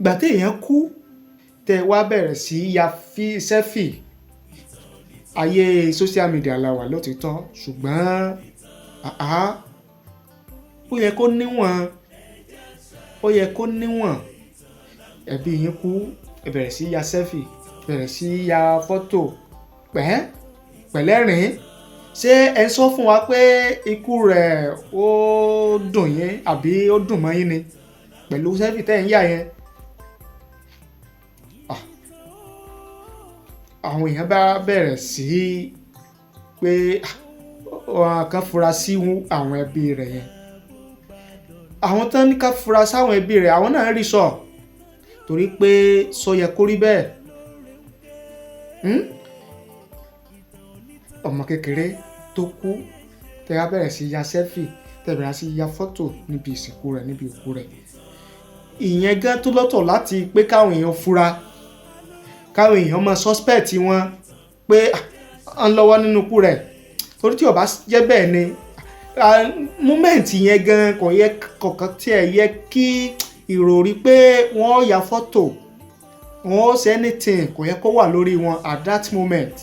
ìgbà tí èèyàn kú tẹ wá bẹ̀rẹ̀ sí ya sẹ́fì ayé social media la wà lótìtọ́ ṣùgbọ́n ó yẹ kó níwọ̀n ẹbí yín kú ẹ bẹ̀rẹ̀ sí ya sẹ́fì bẹ̀rẹ̀ sí ya fọ́tò pẹ̀lẹ́rìn ṣé ẹ sọ fún wa pé ikú rẹ̀ ó dùn yín àbí ó dùn mọ́ yín ni pẹ̀lú sẹ́fì tẹ́ ń yà yẹn. àwọn èèyàn bá bẹ̀rẹ̀ sí pé wọn kan fura sí àwọn ẹbí rẹ̀ yẹn àwọn tán ní ká fura sáwọn ẹbí rẹ̀ àwọn náà rí sọ torí pé sọ yẹ kó rí bẹ́ẹ̀ ọmọ kékeré tó kú tẹ́ wá bẹ̀rẹ̀ sí ya sẹ́fì tẹ́ bẹ̀rẹ̀ sí ya fọ́tò níbi ìsìnkú rẹ̀ níbi òkú rẹ̀ ìyẹn gan tó lọ́tọ̀ láti pé káwọn èèyàn fura káwọn èèyàn máa suspect wọn pé à ń lọ́wọ́ nínú ikú rẹ̀ torí tí ó bá jẹ́ bẹ́ẹ̀ ni moment yẹn gan kò yẹ kọ̀ọ̀kan tí ẹ yẹ kí ìròrí pé wọ́n ya fọ́tò wọ́n ṣe anything kò yẹ kó wà lórí wọn at that moment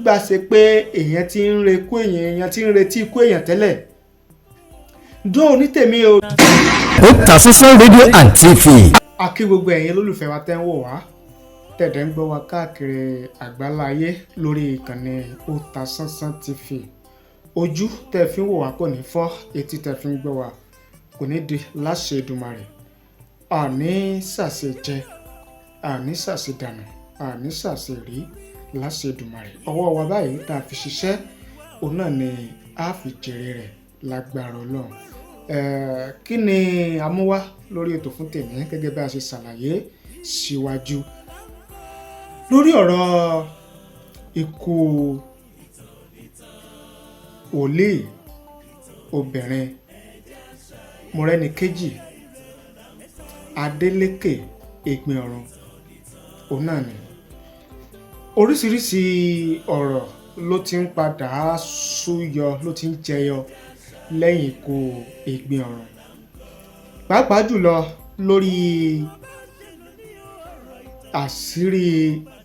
gbà ṣe pé èèyàn ti ń retí ikú èèyàn tẹ́lẹ̀ dóò ní tèmi o. Otasansan rédíò and TV. a kí gbogbo ẹ̀yin olólùfẹ́ wa tẹ́ ń wò wá tẹ̀dẹ̀ ń gbọ́ wa káàkiri àgbáláyé lórí ìkànnì Otasansan TV ojú tẹ́ fi ń wò wá kò ní fọ́ etí tẹ́ fi ń gbọ́ wa kò ní di láṣẹ Èdùmàrè àní ṣàṣe jẹ àní ṣàṣe dànù àní ṣàṣe rí láṣẹ Èdùmàrè ọwọ́ wa báyìí tá a fi ṣiṣẹ́ òun náà ni a fi jèrè rẹ̀ lágbára Ọlọ́run kí ni amúwá lórí ètò fún tèmi gẹ́gẹ́ bí a ṣe ṣàlàyé síwájú lórí ọ̀rọ̀ ikú wòlíì obìnrin Mọ́rẹ́níkejì Adélékè Ẹ̀gbin-ọ̀run òun náà ni oríṣiríṣi ọ̀rọ̀ ló ti ń padà súyọ ló ti ń jẹyọ lẹ́yìn ikú Ẹ̀gbin-ọ̀run pàápàá jùlọ lórí àṣírí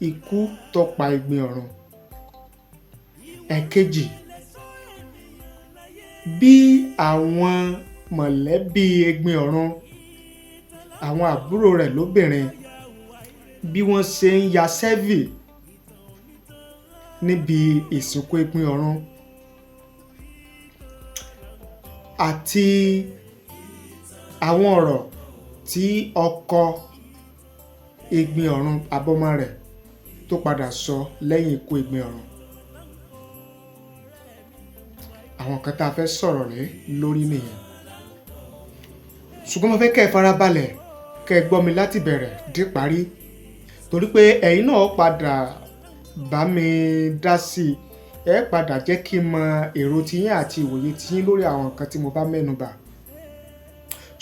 ikú tó pa Ẹ̀gbin-ọ̀run ẹ̀kejì bí àwọn mọ̀lẹ́bí Ẹ̀gbin-ọ̀run àwọn àbúrò rẹ̀ lóbìnrin bí wọ́n ṣe ń ya sẹ́fì níbi ìsìnkú Ẹ̀gbin-ọ̀run àti àwọn ọ̀rọ̀ tí ọkọ Ẹ̀gbin-ọ̀run abọ́mọ rẹ̀ tó padà sọ lẹ́yìn ikú Ẹ̀gbin-ọ̀run àwọn kan tá a fẹ́ sọ̀rọ̀ rẹ̀ lórí nìyẹn ṣùgbọ́n mo fẹ́ kẹ́ ẹ farabalẹ̀ kẹ́ ẹ gbọ́ mi láti bẹ̀rẹ̀ dé parí torí pé ẹ̀yin náà padà bá mi dá sí i ẹ padà jẹ́ kí n mọ èrò tiyín àti ìwòye tiyín lórí àwọn nǹkan tí mo bá mẹ́nu bà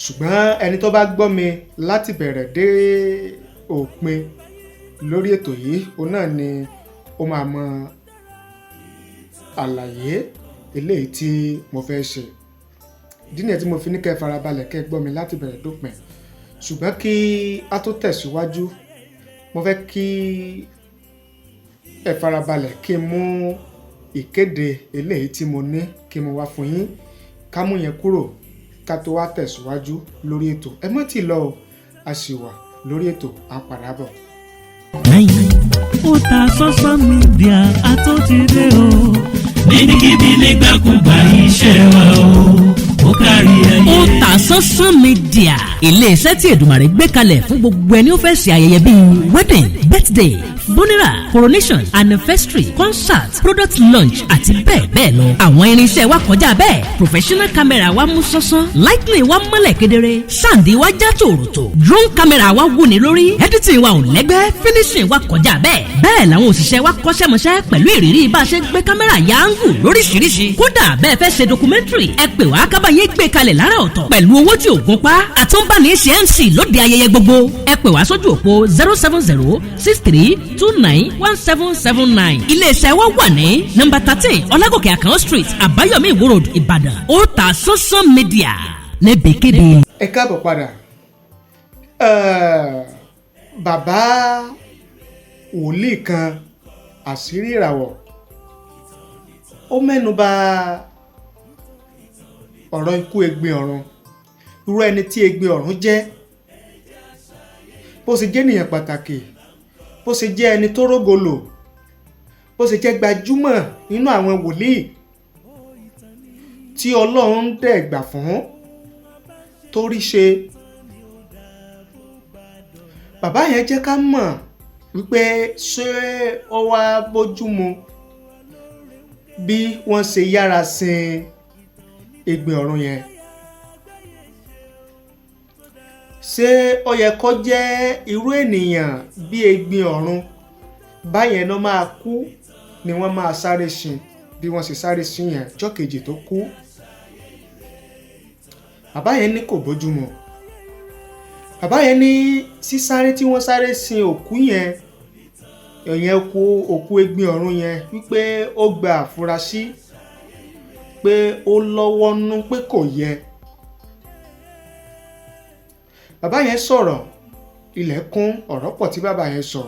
ṣùgbọ́n ẹni tó bá gbọ́ mi láti bẹ̀rẹ̀ dé òpin lórí ètò yìí òun náà ni ó máa mọ àlàyé eléyìí tí mo fẹ́ ṣe ìdí nìyẹn tí mo fi ní kẹ́ ẹ farabalẹ̀ kẹ́ ẹ gbọ́ mi láti bẹ̀rẹ̀ dópin ṣùgbọ́n kí a tó tẹ̀síwájú mo fẹ́ kí ẹ farabalẹ̀ kí n mú ìkéde eléyìí tí mo ní kí mo wá fún yín ká mú yẹn kúrò ká tó wá tẹ̀síwájú lórí ètò ẹ má tí lọ a sì wà lórí ètò à ń padà bọ̀. Otasansan Media àtúntìdé o níbikíbi nígbàkúgbà iṣẹ́ wa ó kárí ayé. Otasansan Media ilé-iṣẹ́ tí Èdùmàrè gbé kalẹ̀ fún gbogbo ẹni ó fẹ́ ṣe ayẹyẹ bíi wedding, birthday, funeral, coronation, anniversary, concert, product launch àti bẹ́ẹ̀ bẹ́ẹ̀ lọ. Àwọn irinṣẹ́ wa kọjá bẹ́ẹ̀ professional camera wa mú sánsan lightning wa mọ́lẹ̀ kedere sound wa já tòròtò drone camera wa wúni lórí editing wa ò lẹ́gbẹ́ finishing wa kọjá bẹ́ẹ̀. Bẹ́ẹ̀ làwọn òṣìṣẹ́ wa kọ́ṣẹ́mọṣẹ́ pẹ̀lú ìrírí bá a ṣe gbé kámẹ́rà yáǹgù lóríṣiríṣi. Kódà bẹ́ẹ̀ fẹ́ ṣe documentary ẹ pè wá kábàáyé gbé kalẹ̀ lára ọ̀tọ̀ pẹ̀lú owó tí ò gún pa. Àtúnbáni ṣe MC lóde ayẹyẹ gbogbo ẹ pè wá sójú òpó 07063291779. Iléeṣẹ́ wa wà ní nọ́mbà 13 Ọlágòkè Àkànó Street Àbáyọ̀mí Ìwó Road Ìbàdàn. Otasansan Media níbikíbi. ẹ káàbọ̀ padà bàbá wòlíì kan àṣírí ìràwọ̀ ó mẹ́nuba ọ̀rọ̀ ikú Egbin Ọ̀run, irú ẹni tí Egbin Ọ̀run jẹ́, bó ṣe jẹ́ ènìyàn pàtàkì, bó ṣe jẹ́ ẹni tó rógolò, bó ṣe jẹ́ gbajúmọ̀ nínú àwọn wòlíì tí Ọlọ́run dẹ̀ gbà fún torí ṣe. Bàbá yẹn jẹ́ ká mọ̀ wípé ṣé ó wá bójúmu bí wọ́n ṣe yára sin Egbin Ọ̀run yẹn. Ṣé ó yẹ kó jẹ́ irú ènìyàn bí Egbin Ọ̀run báyẹn ló máa kú ni wọ́n máa sáré sin bí wọ́n ṣe sáré sin yẹn ọjọ́ kejì tó kú? Bàbá yẹn ní kò bójúmu. Bàbá yẹn ní sísáré tí wọ́n sáré sin òkú yẹn, ìyẹn òkú Egbin Ọ̀run yẹn, wípé ó gba àfúrásì pé ó lọ́wọ́ nú pé kò yẹ. Bàbá yẹn sọ̀rọ̀, ilẹ̀ kún, ọ̀rọ̀ pọ̀ tí bàbá yẹn sọ.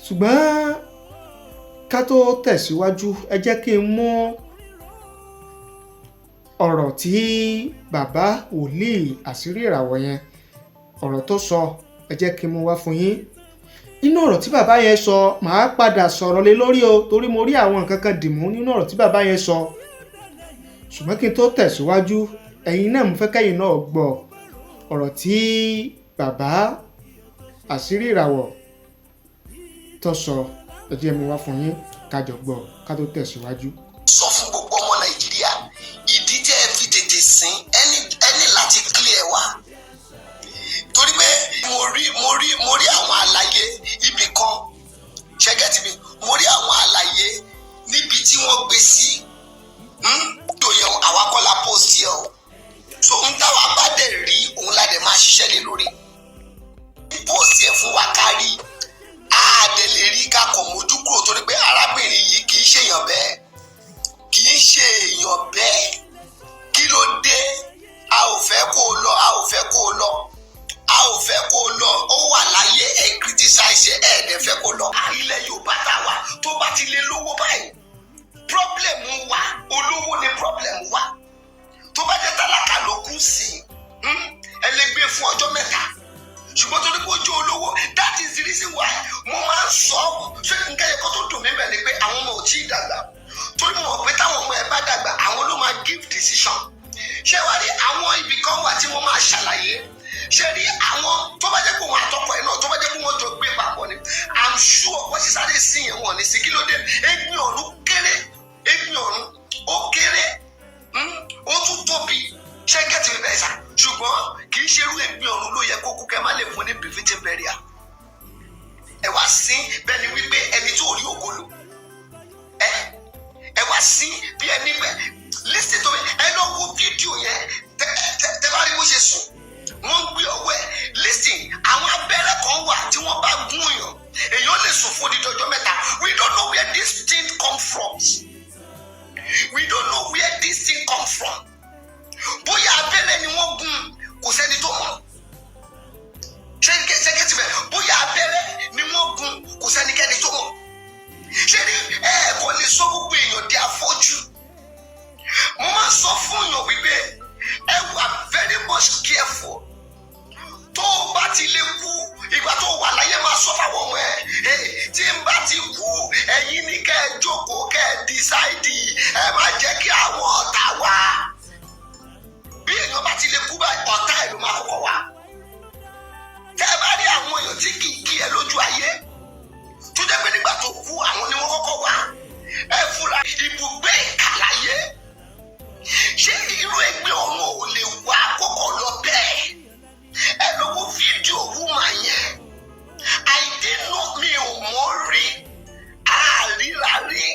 Ṣùgbọ́n ká tó tẹ̀síwájú, ẹ jẹ́ kí n mú ọ̀rọ̀ tí bàbá wòlíì àṣírí ìràwọ̀ yẹn, ọ̀rọ̀ tó sọ, ẹ jẹ́ kí n mú wá fún yín. Nínú ọ̀rọ̀ tí bàbá yẹn sọ, màá padà sọ̀rọ̀ lé lórí o, torí mo rí àwọn nǹkan kan dìmú nínú ọ̀rọ̀ tí bàbá yẹn sọ. Ṣùgbọ́n kí n tó tẹ̀síwájú, ẹ̀yin náà mo fẹ́ kẹ́yin náà gbọ́ ọ̀rọ̀ tí bàbá àṣírí ìràwọ̀ tó sọ, ẹ jẹ́ mú wá fún yín ká jọ gbọ́ ká tó tẹ̀síwájú. Sọ fún gbogbo ọmọ Nàìjíríà, ìdí tẹ́ ẹ fi tètè sìn ẹni láti clear wa, torí pé mo rí àwọn àlàyé ibì kan, ṣẹ́gẹ́tì mi, mo rí àwọn àlàyé níbi tí wọ́n gbé sí tòyẹ àwa kọ́ la post yẹ o, so ń táwa bá dẹ̀ rí òun la dẹ̀ máa ṣiṣẹ́ lé lórí. Post yẹ fún wa kárí, àdè lè rí ká kọ̀ mójú kúrò, torí pé arábìnrin yìí kì í ṣe èèyàn bẹ́ẹ̀, kì í ṣe èèyàn bẹ́ẹ̀. Kí ló dé? A ò fẹ́ kó o lọ, a ò fẹ́ kó o lọ, a ò fẹ́ kó o lọ. Ó wà láyé, ẹ criticize ẹ dẹ̀ fẹ́ kó lọ. Ilẹ̀ Yorùbá tá wà, tó bá ti lè lówó báyìí, problem wà, olówó ni problem wà. Tó bá jẹ́ tálákà ló kú sí ẹ lè gbé fún ọjọ́ mẹ́ta, ṣùgbọ́n torí pé ojú olówó, that is the reason why mo máa ń sọ ṣé nǹkan ẹ̀kọ́ tó dùn mí bẹ̀ ni pé àwọn ọmọ ò tí ì dàgbà, torí mo mọ̀ pé táwọn ọmọ ẹ bá dàgbà àwọn ló máa give decision. Ṣé wàá rí àwọn ibì kan wà tí mo máa ṣàlàyé, ṣe rí àwọn tó bá jẹ́ pé wọn àtọkọ ẹ̀ náà tó bá jẹ́ pé wọ́n jọ gbé papọ̀ ni, I'm sure wọ́n ti sáré sí yẹn wọ̀n ní sí. Kí ló dé? Egbin Ọ̀run kéré, Egbin Ọ̀run ó kéré, ó tún tóbi, ṣé gẹ́tì mi bẹ́ẹ̀ sá, ṣùgbọ́n kì í ṣe irú Egbin Ọ̀run ló yẹ kó kú kẹ́ má lè fún ní befitting burial. Ẹ wá sí bẹ́ẹ̀ ni wípé ẹni tó rí ògolo, ẹ wá sí bí ẹni bẹ́ẹ̀. Listen to me, ẹ lọ wo fídíò yẹn, tẹ bá rí bó ṣe sùn, wọ́n gbé ọwọ́ ẹ̀. Listen, àwọn abẹ́rẹ́ kan wà tí wọ́n bá gún èèyàn lè sùn fún odidi ọjọ́ mẹ́ta. We don't know where this thing come from. We don't know where this thing come from. Bóyá abẹ́rẹ́ ni wọ́n gún, kò sẹ́ni tó mọ̀. Ṣẹ́gẹ́tì bẹ́ẹ̀, bóyá abẹ́rẹ́ ni wọ́n gún, kò sẹ́nikẹ́ni tó mọ̀. Ṣé ní ẹ̀ẹ̀kọ́ lè sọ gbogbo èèyàn di afọ́jú? Mo máa sọ fún èèyàn wípé ẹ wà very much careful. Tó o bá ti lè kú, ìgbà tó wà láyé máa sọ fáwọn ọmọ ẹ, tí n bá ti kú, ẹ̀yin ni kẹ́ ẹ jókòó, kẹ́ ẹ decide, ẹ má jẹ́ kí àwọn ọ̀tá wá. Bí èèyàn bá ti lè kú báyìí, ọ̀tá ẹ̀ ló máa kọ́ wá. Tẹ́ ẹ bá rí àwọn èèyàn tí kì í kí ẹ lójú ayé, tó jẹ́ pé nígbà tó kú àwọn ni wọ́n kọ́kọ́ wá. Ẹ fura ibùgbé ìkàlàyé. Ṣé irú Egbin Ọ̀run ò lè wá àkókò lọ bẹ́ẹ̀? Ẹ lọ wo fídíò woman yẹn. I didn't know, mi ò mọ̀ rí, àríra rí,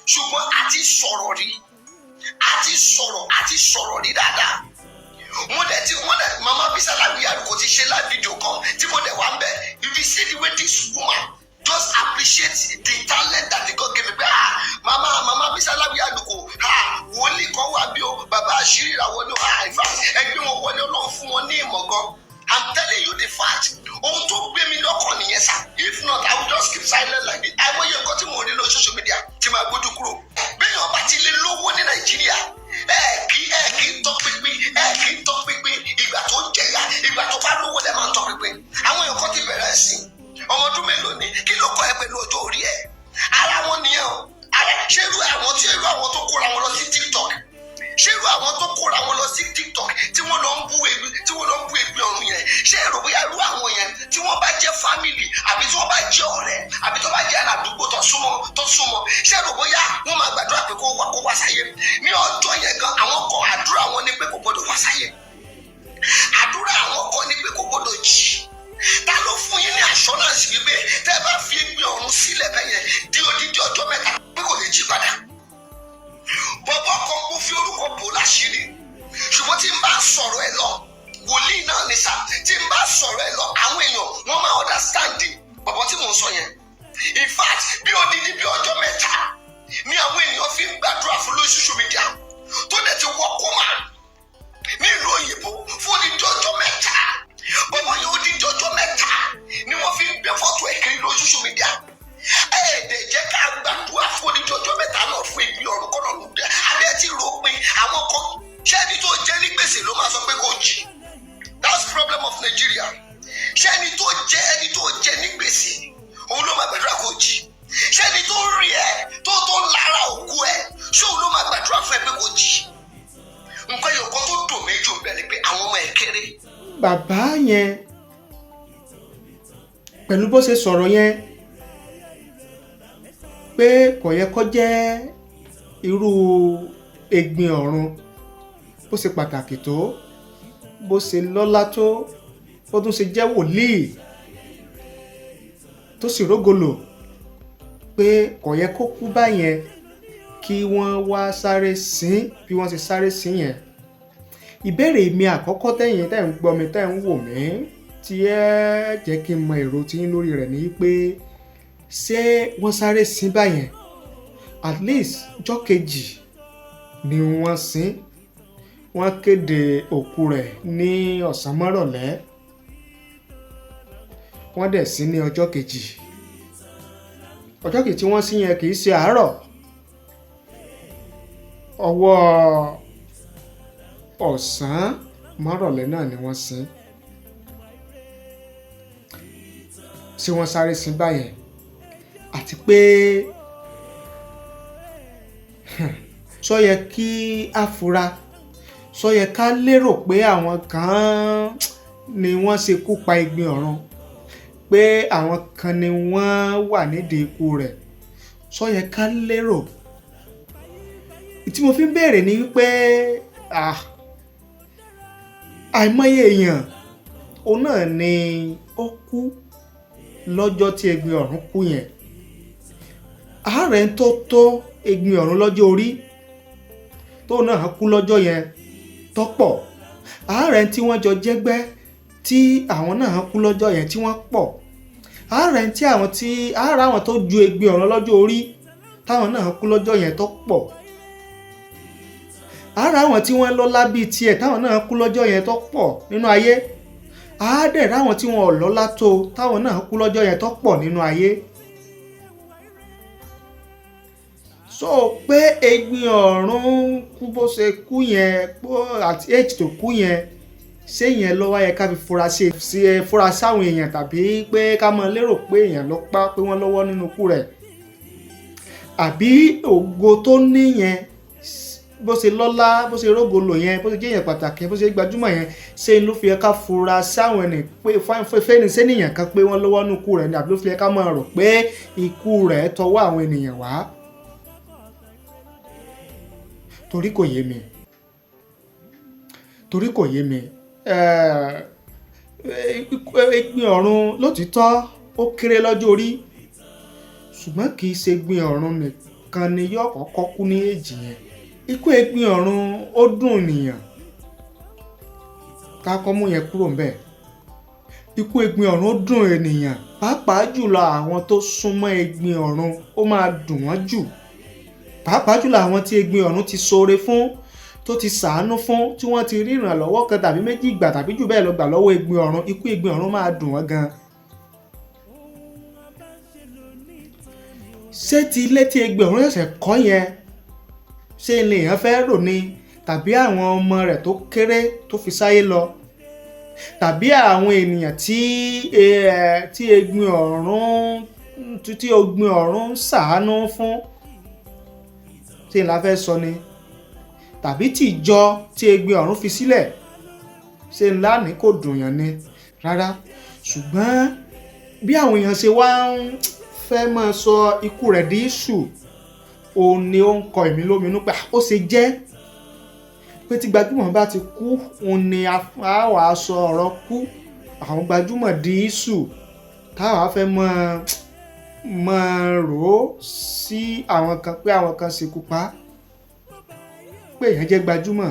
ṣùgbọ́n a ti sọ̀rọ̀ rí, a ti sọ̀rọ̀ rí dáadáa. Wọ́n dẹ̀ Mama Bisi Alawiye Aluko ti ṣe live video kan tí mo dẹ̀ wá ń bẹ̀. If you see the way this woman just appreciate the talent that God gave me. Mama Bisi Alawiye Aluko, wòlíì kan wà bí o bàbá àṣírí ìràwọ̀ ni àìfà ẹgbẹ́ wọn wọlé ọlọ́run fún wọn ní ìmọ̀ gan. I'm telling you the fact. Ohun tó gbé mi lọ́kàn nìyẹn sá. If not, I will just keep silent like this. Àìmọye nǹkan tí mo rí lórí social media tí máa gbójú kúrò. Bẹ́ẹ̀ ọba ti lè lówó ní Nàìjíríà. Ẹ kì í tọ́ pínpín ìgbà tó ń jẹyà ìgbà tó bá lówó lẹ́ máa ń tọ́ pínpín. Àwọn èèyàn kan ti bẹ̀rẹ̀ sí ọmọ ọdún mélòó ni kí ló kọ́ ẹ pẹ̀lú ọjọ́ orí ẹ̀. Ara wọn nìyẹn o. Ṣé irú àwọn tó kóra wọn lọ sí TikTok? Ṣé irú àwọn tó kóra wọn lọ sí TikTok tí wọ́n lọ ń bú egbin ọ̀run yẹn? Ṣé èrò bóyá irú àwọn yẹn tí wọ́n bá jẹ́ family àbí tí wọ́n bá jẹ́ ọ̀rẹ́ àbí tó bá jẹ́ aládùúgbò tó súnmọ́ ṣé èrò bóyá wọ́n máa gbàdúrà pé kó wá sáyé? Ní ọjọ́ yẹn gan àwọn kan àdúrà wọn ní pé kò gbọdọ̀ wá sáyé. Àdúrà àwọn kan ní pé kò gbọdọ̀ jí. Ta ló fún yín ní assurance wípé tẹ́ bá fi egbin ọ̀run sílẹ̀ bẹ́yẹn di odidi ọjọ́ mẹ́ta pé kò lè jí padà? Bọ̀bọ̀ kan kó fi orúkọ bò láṣìírí ṣùgbọ́n tí n bá sọ̀rọ̀ ẹ lọ wòlíì náà ní sá tí n bá sọ̀rọ̀ ẹ lọ àwọn èèyàn wọ́n máa understand bọ̀bọ̀ tí mò ń sọ yẹn. In fact bí odidi bí ọjọ́ mẹ́ta ni àwọn èèyàn fi ń gbàdúrà fún lórí social media tó dẹ̀ ti wọ́ kó máa nílùú òyìnbó fún odidi ọjọ́ mẹ́ta. Bọ̀bọ̀ yẹn odidi ọjọ́ mẹ́ta ni wọ́n fi ń gbé fọ́tò ẹ̀ kiri lórí social media. Ẹ̀ẹ́dẹ̀ jẹ́ ká gbàdúrà fún odidi ọjọ́ mẹ́ta náà fún ìgbì ọ̀run kọ́nà lùdẹ. Adé ti rò pé àwọn kan ṣẹ́ni tó jẹ́ ní gbèsè ló máa sọ pé kò jì. That's the problem of Nigeria. Ṣẹ́ni tó jẹ́ ní gbèsè òun ló máa gbàdúrà kò jì. Ṣẹ́ni tó rí ẹ tó lára òkú ẹ ṣé òun ló máa gbàdúrà fún ẹ pé kò jì. Nǹkan yòókàn tó dùn méjì ń bẹ ni pé àwọn ọmọ ẹ̀ kéré. Bàbá yẹn pẹ̀lú bó ṣe sọ̀rọ̀ yẹn pé kò yẹ kó jẹ́ irú egbin ọ̀run bó ṣe pàtàkì tó bó ṣe lọ́lá tó bó tún ṣe jẹ́ wòlíì tó sì rógolò pé kò yẹ kó kú báyẹn kí wọ́n wá sáré sìn bí wọ́n ṣe sáré sìn yẹn. Ìbéèrè mi àkọ́kọ́ tẹ́ ń gbọ́ mi tẹ́ ń wò mí tí ẹ jẹ́ kí n mọ èrò tí yín lórí rẹ̀ ní pé ṣé wọ́n sáré sìn báyẹn at least ọjọ́ kejì ni wọ́n sìn. Wọ́n kéde òkú rẹ̀ ní ọ̀sán mọ́rọ̀lẹ́ wọ́n dẹ̀ sìn ní ọjọ́ kejì tí wọ́n sìn yẹn kì í ṣe àárọ̀ ọwọ́ ọ̀sán mọ́rọ̀lẹ́ náà ni wọ́n sìn. Ṣé wọ́n sáré sìn báyẹn àti pé sọ yẹ kí a fura sọ yẹ ká lérò pé àwọn kan ni wọ́n ṣekú pa egbin ọ̀run pé àwọn kan ni wọ́n wà nídìí ikú rẹ̀ sọ yẹ ká lérò. Tí mo fi ń béèrè ni wípé àìmọye èèyàn òun náà ni ó kú lọ́jọ́ tí egbin ọ̀run kú yẹn. Àárẹ̀ ń tó egbin ọ̀run lọ́jọ́ orí tó náà kú lọ́jọ́ yẹn tọ́pọ̀. Àárẹ̀ tí wọ́n jọ jẹ́gbẹ́ tí àwọn náà kú lọ́jọ́ yẹn tí wọ́n pọ̀. Àárẹ̀ tí àwọn tó ju egbin ọ̀run lọ́jọ́ orí táwọn náà kú lọ́jọ́ yẹn tó pọ̀. Àárẹ̀ àwọn tí wọ́n lọ́lá bíi tiẹ̀ táwọn náà kú lọ́jọ́ yẹn tó pọ̀ nínú ayé. Àádẹ́ ráwọn tí wọn ò lọ́lá tó táwọn náà kú lọ́jọ́ yẹn tó pọ̀ nínú ayé. So pé egbin ọ̀run kú bó ṣe kú yẹn àti age tó kú yẹn ṣé yẹn ló wá yẹ ká fi fura sáwọn èèyàn tàbí pé ká máa lérò pé èèyàn ló pa pé wọ́n lọ́wọ́ nínú ikú rẹ̀ àbí ògo tó ní yẹn bó ṣe lọ́lá bó ṣe rógolò yẹn bó ṣe jẹ́ èèyàn pàtàkì bó ṣe gbajúmọ̀ yẹn ṣé ló fi yẹ ká fura sáwọn ẹni pé fẹ́ni sẹ́nìyàn kan pé wọ́n lọ́wọ́ nínú ikú rẹ̀ ni àbí ló fi yẹ ká máa rò pé ikú rẹ̀ tọwọ́ àwọn ènìyàn wá. Torí kò yé mi egbin ọ̀run lótìítọ́ ó kéré lọ́jọ́ orí ṣùgbọ́n kì í ṣe egbin ọ̀run nìkan ni yóò kọ́kọ́ kú ní èjì yẹn. Ikú egbin ọ̀run ó dùn nìyàn ká kọ́ mú yẹn kúrò ńbẹ̀. Ikú egbin ọ̀run ó dùn ènìyàn pàápàá jùlọ àwọn tó súnmọ́ egbin ọ̀run ó máa dùn wọ́n jù pàápàá jùlọ àwọn tí egbin ọ̀run ti ṣoore fún tó ti ṣàánú fún tí wọ́n ti rí ìrànlọ́wọ́ kan tàbí méjì gbà tàbí jù bẹ́ẹ̀ lọ gbà lọ́wọ́ Egbin Ọ̀run, ikú Egbin Ọ̀run máa dùn wọ́n gan. ṣé ti ilé tí Egbin Ọ̀run ṣẹ̀ṣẹ̀ kọ́ yẹn ṣé ilé èèyàn fẹ́ rò ni, tàbí àwọn ọmọ rẹ̀ tó kéré tó fi sáyé lọ, tàbí àwọn ènìyàn tí Egbin Ọ̀run ṣàánú fún, ṣé la fẹ́ sọ ni, tàbí tìjọ tí Egbin Ọ̀run fi sílẹ̀, ṣé ńlá ní kò dùnyàn ni rárá. ṣùgbọ́n bí àwọn èèyàn ṣe wá ń fẹ́ máa sọ ikú rẹ̀ di ìṣù, òun ni ó ń kọ èmi lóminú pé ó ṣe jẹ́ pé tí gbajúmọ̀ bá ti kú, òun ni a wà á sọ ọ̀rọ̀ kú àwọn gbajúmọ̀ di ìṣù, táwa fẹ́ máa rò ó sí àwọn kan pé àwọn kan ṣekú pa, pé èèyàn jẹ́ gbajúmọ̀,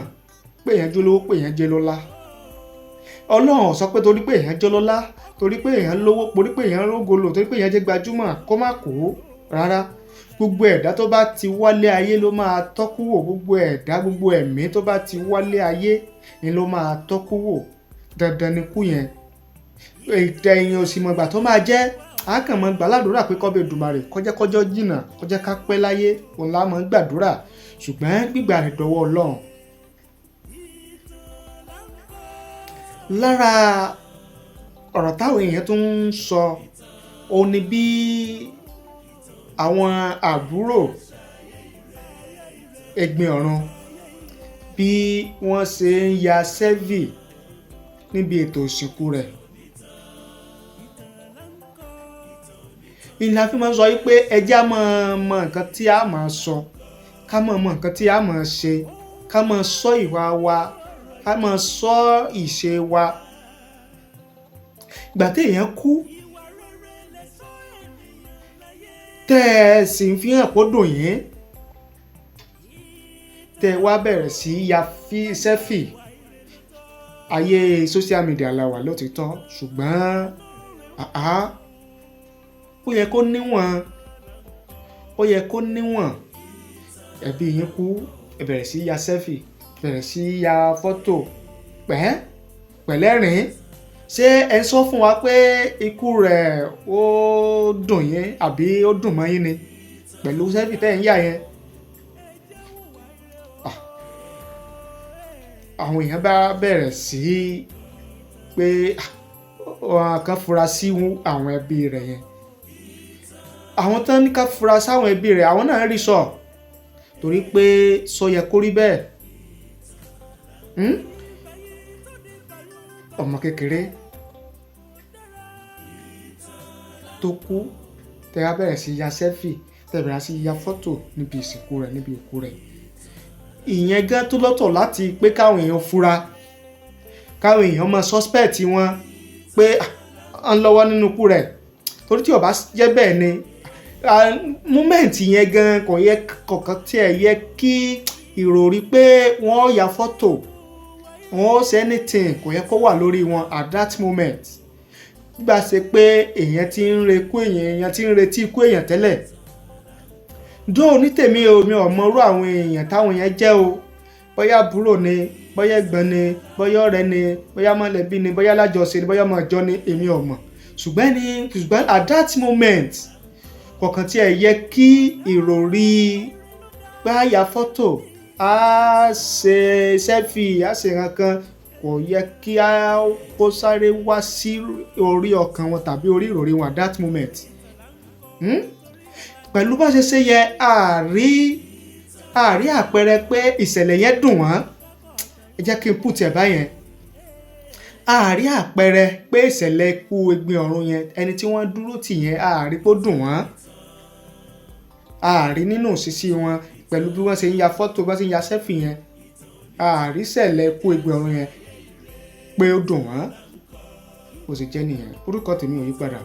pé èèyàn jẹ́ olówó, pé èèyàn jẹ́ lọ́lá. Ọlọ́run sọ pé torí pé èèyàn jẹ́ lọ́lá, torí pé èèyàn lówó, torí pé èèyàn rógolo, torí pé èèyàn jẹ́ gbajúmọ̀ kó má kó rárá. Gbogbo ẹ̀dá tó bá ti wálé ayé ló máa tọ́kú wò, gbogbo ẹ̀dá, gbogbo ẹ̀mí tó bá ti wálé ayé ni ló máa tọ́kú wò. Dandan ni kú yẹn. Ìtẹ̀yìn òsì mọ̀gbà tó máa jẹ́, àákànmọ́ gbàládùúrà pé kọ́bẹ̀ Èdùmàrè kọjọ́ jìnnà, kọjá ká pẹ́ láyé, òun la máa ń gbàdúrà, ṣùgbọ́n gbígbà rẹ̀ dọwọ́ Ọlọ́run. Lára ọ̀rọ̀ táwọn èèyàn tó ń sọ òun ni bí àwọn àbúrò Egbin Ọ̀run bí wọ́n ṣe ń ya sẹ́fì níbi ètò ìsìnkú rẹ̀. ìlànà fi máa ń sọ wípé ẹjẹ́ á máa mọ nǹkan tí a máa sọ, ká máa mọ nǹkan tí a máa ṣe, ká máa sọ ìwà wa, ká máa sọ ìṣe wa. Ìgbà tí èèyàn kú tẹ́ ẹ sì ń fi hàn kó dùn yín, tẹ́ ẹ wá bẹ̀rẹ̀ sí ya sẹ́fì. Ayé social media la wà lótìítọ́, ṣùgbọ́n ó yẹ kó níwọ̀n, ó yẹ kó níwọ̀n. Ẹbí yín kú, ẹ bẹ̀rẹ̀ sí ya sẹ́fì, bẹ̀rẹ̀ sí ya fọ́tò pẹ̀lẹ́rìn. Ṣé ẹ sọ fún wa pé ikú rẹ̀ ó dùn yín àbí ó dùn mọ́ yín ni pẹ̀lú sẹ́fì tẹ́ ẹ̀ ń yà yẹn? Àwọn èèyàn bá bẹ̀rẹ̀ sí pé wọn kan fura sí àwọn ẹbí rẹ̀ yẹn. Àwọn tán ní ká fura sáwọn ẹbí rẹ̀, àwọn náà rí sọ, torí pé sọ yẹ kó rí bẹ́ẹ̀. Ọmọ kékeré tó kú, tẹ́ a bẹ̀rẹ̀ sí ya sẹ́fì, tẹ́ bẹ̀rẹ̀ sí ya fọ́tò níbi ìsìnkú rẹ̀, níbi òkú rẹ̀. Ìyẹn gan tó lọ́tọ̀ láti pé káwọn èèyàn fura, káwọn èèyàn mọ suspect wọn pé à ń lọ́wọ́ nínú ikú rẹ̀. Torí tí ó bá jẹ́ bẹ́ẹ̀ ni moment yẹn gan kò yẹ kọ̀ọ̀kan tí ẹ yẹ kí ìròrí pé wọ́n ya fọ́tò, wọ́n ṣe anything kò yẹ kó wà lórí wọn at that moment. Gbà ṣe pé èèyàn ti ń retí ikú èèyàn tẹ́lẹ̀. Dó ní tèmi o, mi ò mọrú àwọn èèyàn táwọn yẹn jẹ́ o, bóyá àbúrò ni, bóyá ẹ̀gbọ́n ni, bóyá ọ̀rẹ́ ni, bóyá mọ̀lẹ́bí ni, bóyá alájọṣe ni, bóyá ọmọ ìjọ ni, èmi ò mọ̀. Ṣùgbọ́n at that moment kọ̀ọ̀kan tí ẹ yẹ kí ìròrí gbáyà fọ́tò, á ṣe sẹ́fì, á ṣe nǹkan, kò yẹ kí á kó sáré wá sí orí ọkàn wọn tàbí orí ìròrí wọn at that moment. Pẹ̀lú bá ṣe yẹ àrí àpẹẹrẹ pé ìṣẹ̀lẹ̀ yẹn dùn wọ́n. Ẹ jẹ́ kí n put ẹ̀ báyẹn. Àrí àpẹẹrẹ pé ìṣẹ̀lẹ̀ ikú Egbin Ọ̀run yẹn, ẹni tí wọ́n dúró tì yẹn, àrí kó dùn wọ́n. Àrí nínú òṣìṣì wọn pẹ̀lú bí wọ́n ṣe ń ya fọ́tò, bá ṣe ń ya sẹ́fì yẹn, àrí ìṣẹ̀lẹ̀ ikú Egbin Ọ̀run yẹn pé ó dùn wọ́n. Ó sì jẹ́ nìyẹn. Orúkọ tèmi ò yí padà,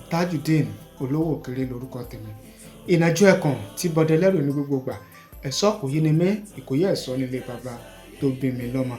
Tajudeen Olówó Òkèrè lórúkọ tèmi. Ìnàjú ẹ̀kàn tí bọdẹ lẹ́rù ní gbogbo gbà. Ẹ̀ṣọ́ kò yí ni mí, ìkòyí ẹ̀ṣọ́ nílé bàbá tó bí mi lọ́mọ.